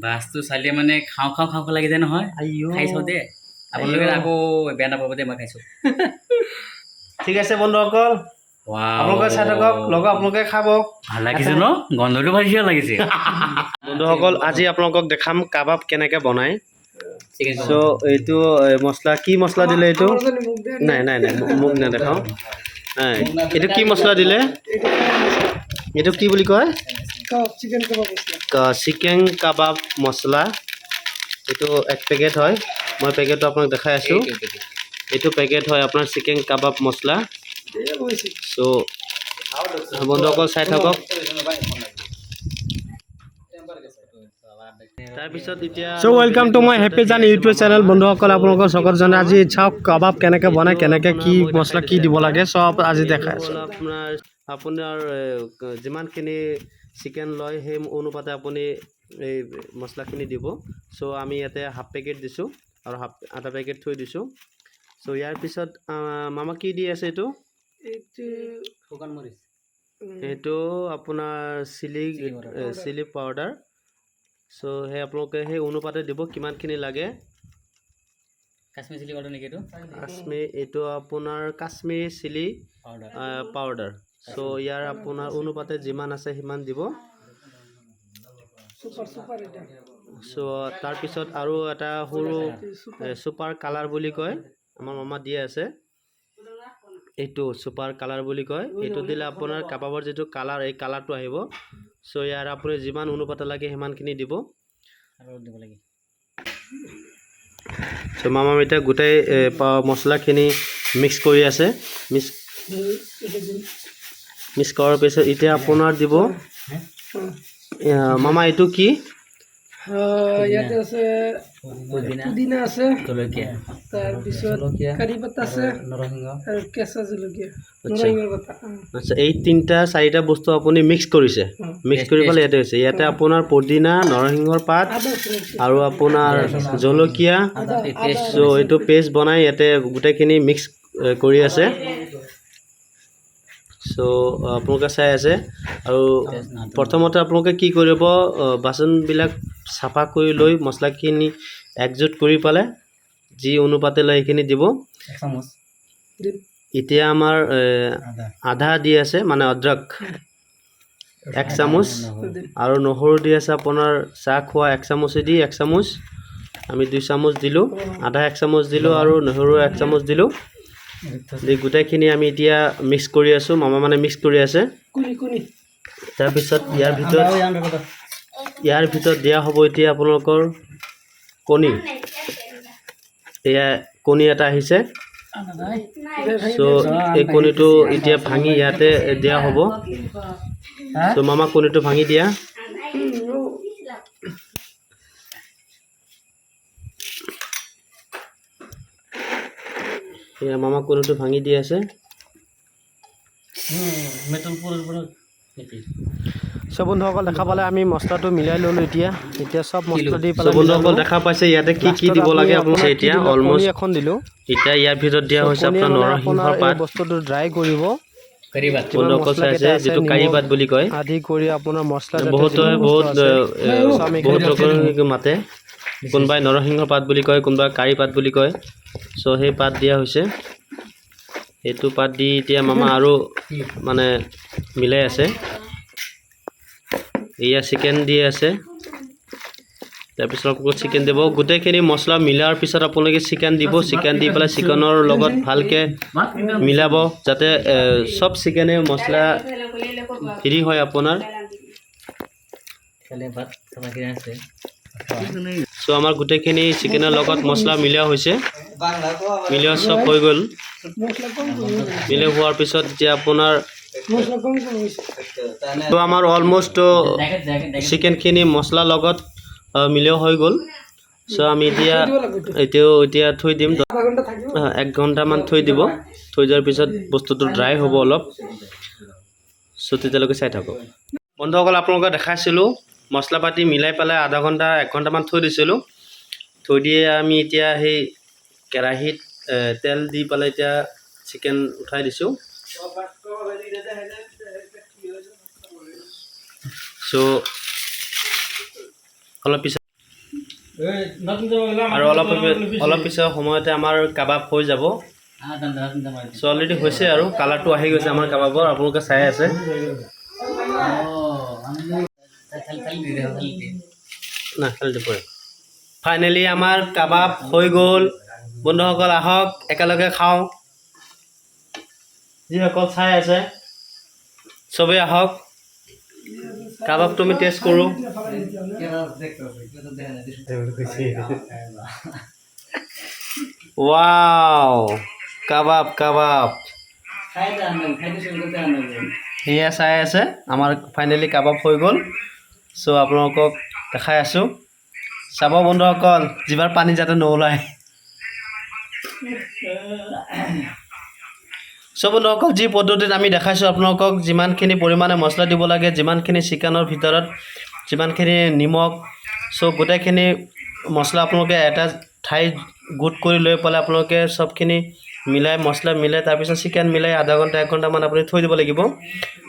বাছটো চালে মানে খাওঁ খাওঁ খাওঁ লাগি যায় নহয় খাই চাওঁ দে আপোনালোকে আকৌ বেয়া নাপাব দে মই খাইছোঁ ঠিক আছে বন্ধুসকল আপোনালোকে চাই থাকক লগত আপোনালোকে খাব ভাল লাগিছে ন গন্ধটো ভাল লাগিছে বন্ধুসকল আজি আপোনালোকক দেখাম কাবাব কেনেকৈ বনায় চ' এইটো মছলা কি মছলা দিলে এইটো নাই নাই নাই মোক নেদেখাওঁ এইটো কি মছলা দিলে এইটো কি বুলি কয় চিকেন কাবাব মছলা এইটো এক পেকেট হয় মই পেকেটটো আপোনাক দেখাই আছোঁ এইটো পেকেট হয় আপোনাৰ চিকেন কাবাব মছলা চ' বন্ধুসকল চাই থাকক তাৰপিছত এতিয়া চ' ৱেলকাম টু মাই হেপী জান ইউটিউব চেনেল বন্ধুসকল আপোনালোকৰ চকত জনে আজি চাওক কাবাব কেনেকৈ বনায় কেনেকৈ কি মছলা কি দিব লাগে চব আজি দেখাই আছোঁ আপোনাৰ যিমানখিনি চিকেন লয় সেই অনুপাতে আপুনি এই মছলাখিনি দিব চ' আমি ইয়াতে হাফ পেকেট দিছোঁ আৰু আধা পেকেট থৈ দিছোঁ চ' ইয়াৰ পিছত মামা কি দি আছে এইটো শুকান মৰিচ এইটো আপোনাৰ চিলি পাউডাৰ চ' সেই আপোনালোকে সেই অনুপাতে দিব কিমানখিনি লাগে কাশ্মীৰ চিলি পাউডাৰ নেকি এইটো এইটো আপোনাৰ কাশ্মীৰ চিলি পাউডাৰ চ' ইয়াৰ আপোনাৰ অনুপাতে যিমান আছে সিমান দিব চ' তাৰপিছত আৰু এটা সৰু ছুপাৰ কালাৰ বুলি কয় আমাৰ মামা দিয়ে আছে এইটো ছুপাৰ কালাৰ বুলি কয় এইটো দিলে আপোনাৰ কাবাবৰ যিটো কালাৰ এই কালাৰটো আহিব চ' ইয়াৰ আপুনি যিমান অনুপাতে লাগে সিমানখিনি দিব আৰু দিব লাগে চ' মামা এতিয়া গোটেই মছলাখিনি মিক্স কৰি আছে মিক্স কৰাৰ পিছত এতিয়া আপোনাৰ দিব মামা এইটো কি ইয়াতে আছে পুদিনা আছে তাৰপিছত কাৰি পাতা আছে নৰসিংহ আৰু কেঁচা জলকীয়া নৰসিংহৰ পাতা আচ্ছা এই তিনিটা চাৰিটা বস্তু আপুনি মিক্স কৰিছে মিক্স কৰি পেলাই ইয়াতে হৈছে ইয়াতে আপোনাৰ পুদিনা নৰসিংহৰ পাত আৰু আপোনাৰ জলকীয়া চ' এইটো পেষ্ট বনাই ইয়াতে গোটেইখিনি মিক্স কৰি আছে চ' আপোনালোকে চাই আছে আৰু প্ৰথমতে আপোনালোকে কি কৰিব বাচনবিলাক চাফা কৰি লৈ মছলাখিনি একজুট কৰি পেলাই যি অনুপাতে লয় সেইখিনি দিব এতিয়া আমাৰ আধা দি আছে মানে অদ্ৰক 1 চামুচ আৰু নহৰু দি আছে আপোনাৰ চাহ খোৱা 1 চামুচেদি 1 চামুচ আমি 2 চামুচ দিলোঁ আধা 1 চামুচ দিলোঁ আৰু নহৰু 1 চামুচ দিলোঁ দি গোটেইখিনি আমি এতিয়া মিক্স কৰি আছোঁ মামা মানে মিক্স কৰি আছে তাৰপিছত ইয়াৰ ভিতৰত দিয়া হ'ব এতিয়া আপোনালোকৰ কণী এয়া কণী এটা আহিছে চ' এই কণীটো এতিয়া ভাঙি ইয়াতে দিয়া হ'ব চ' মামা কণীটো ভাঙি দিয়া এয়া মামা কণীটো ভাঙি দি আছে চব বন্ধুসকল দেখা পালে আমি মছলাটো মিলাই ল'লোঁ এতিয়া চব মছলা দি পেলাই বন্ধুসকল দেখা পাইছে ইয়াতে কি কি দিব লাগে আপোনালোকে এতিয়া অলমষ্ট এখন দিলোঁ এতিয়া ইয়াৰ ভিতৰত দিয়া হৈছে আপোনাৰ নৰসিংহৰ পাত বস্তুটো ড্ৰাই কৰিব বন্ধুসকল চাইছে যিটো কাৰি পাত বুলি কয় আদি কৰি আপোনাৰ মছলা বহুত ৰকমৰ মাতে কোনোবাই নৰসিংহৰ পাত বুলি কয় কোনোবাই কাৰি পাত বুলি কয় চ' সেই পাত দিয়া হৈছে এইটো পাত দি এতিয়া মামা আৰু মানে মিলাই আছে এয়া চিকেন দি আছে তাৰপিছত আপোনালোকে চিকেন দিব গোটেইখিনি মছলা মিলাৰ পিছত আপোনালোকে চিকেন দিব চিকেন দি পেলাই চিকেনৰ লগত ভালকৈ মিলাব যাতে চব চিকেনে মছলা হেৰি হয় আপোনাৰ চ' আমাৰ গোটেইখিনি চিকেনৰ লগত মছলা মিলোৱা হৈছে মিলোৱা চব হৈ গ'ল মিলাই হোৱাৰ পিছত এতিয়া আপোনাৰ তো আমাৰ অলমষ্ট চিকেনখিনি মছলাৰ লগত মিলোৱা হৈ গ'ল চ' আমি এতিয়া থৈ দিম 1 ঘণ্টামান থৈ দিব থৈ যোৱাৰ পিছত বস্তুটো ড্ৰাই হ'ব অলপ চ' তেতিয়ালৈকে চাই থাকক বন্ধুসকল আপোনালোকে দেখাইছিলোঁ মছলা পাতি মিলাই পেলাই আধা ঘণ্টা 1 ঘণ্টামান থৈ দিছিলোঁ থৈ দিয়ে আমি এতিয়া সেই কেৰাহীত তেল দি পেলাই এতিয়া চিকেন উঠাই দিছোঁ চ' অলপ পিছত আৰু অলপ পিছৰ সময়তে আমাৰ কাবাব হৈ যাব। চ' অলৰেডি হৈছে আৰু কালাৰটো আহি গৈছে আমাৰ কাবাবৰ, আপোনালোকে চাই আছে। না খালি পৰে। ফাইনেলি আমাৰ কাবাব হৈ গ'ল। বন্ধুসকল আহক একেলগে খাওঁ। যিসকল চাই আছে চবেই আহক, কাবাবটো আমি টেষ্ট কৰোঁ। ৱাও, কাবাব কাবাব সেয়া চাই আছে। আমাৰ ফাইনেলি কাবাব হৈ গ'ল। চ' আপোনালোকক দেখাই আছোঁ, চাব বন্ধুসকল, জিভাৰ পানী যাতে নোলায়। চ' বন্ধুসকল, যি পদ্ধতিত আমি দেখাইছোঁ আপোনালোকক, যিমানখিনি পৰিমাণে মছলা দিব লাগে, যিমানখিনি চিকেনৰ ভিতৰত যিমানখিনি নিমখ, চ' গোটেইখিনি মছলা আপোনালোকে এটা ঠাইত গোট কৰি লৈ পেলাই আপোনালোকে চবখিনি মিলাই, মছলা মিলাই, তাৰপিছত চিকেন মিলাই আধা ঘণ্টা 1 ঘণ্টামান আপুনি থৈ দিব লাগিব।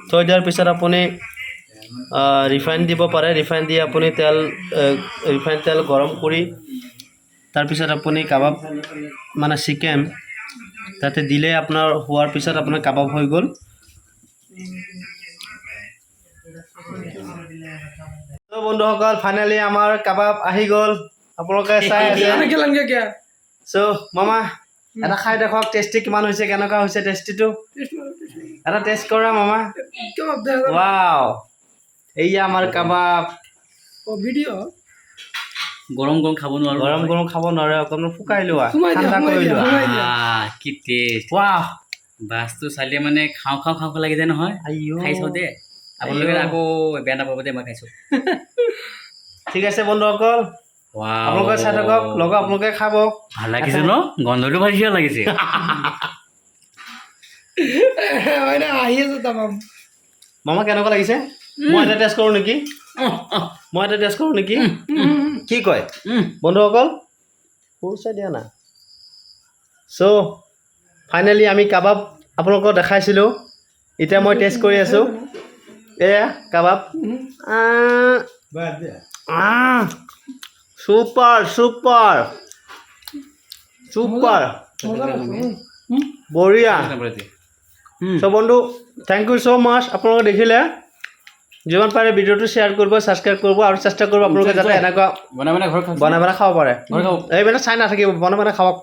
থৈ দিয়াৰ পিছত আপুনি ৰিফাইন দিব পাৰে। ৰিফাইন দি আপুনি ৰিফাইন তেল গৰম কৰি তাৰপিছত আপুনি কাবাব মানে চিকেন তাতে দিলে আপোনাৰ হোৱাৰ পিছত আপোনাৰ কাবাব হৈ গ'ল। বন্ধুসকল ফাইনেলি আমাৰ কাবাব আহি গ'ল, আপোনালোকে চাই আছে। চ' মামা এটা খাই দেখক টেষ্টি কিমান হৈছে, কেনেকুৱা হৈছে টেষ্টিটো, এটা টেষ্ট কৰা মামা। ৱাও, এইয়া আমাৰ কাবাব। গৰম গৰম খাব নোৱাৰো, গৰম গৰম খাব নোৱাৰে, অকণমান শুকাই লোৱা, ঠাণ্ডা কৰি লোৱা। কি টেষ্ট, ৱাহ, বাছটো চালে মানে খাওঁ খাওঁ খাওঁ লাগি যায় নহয়। খাই চাওঁ দে, আপোনালোকে আকৌ বেয়া নাপাব দে, মই খাইছোঁ। ঠিক আছে বন্ধুসকল, আপোনালোকে চাই থাকক, লগত আপোনালোকে খাব। ভাল লাগিছে ন, গন্ধটো ভাল লাগিছে। মামা কেনেকুৱা লাগিছে? মই এটা টেষ্ট কৰোঁ নেকি? কি কয় বন্ধুসকল? সৰু দিয়া না। চ' ফাইনেলি আমি কাবাব আপোনালোকক দেখাইছিলোঁ, এতিয়া মই টেষ্ট কৰি আছোঁ। এয়া কাবাব, চুপাৰ চুপাৰ চুপাৰ, বঢ়িয়া। চ' বন্ধু, থেংক ইউ ছ' মাছ। আপোনালোকে দেখিলে যিমান পাৰে ভিডিঅ'টো শ্বেয়াৰ কৰিব, ছাবস্ক্ৰাইব কৰিব আৰু চেষ্টা কৰিব আপোনালোকে যাতে এনেকুৱা বনাই বনাই খাব পাৰে। এইবিলাক চাই নাথাকিব, বনাই বনাই খাওক।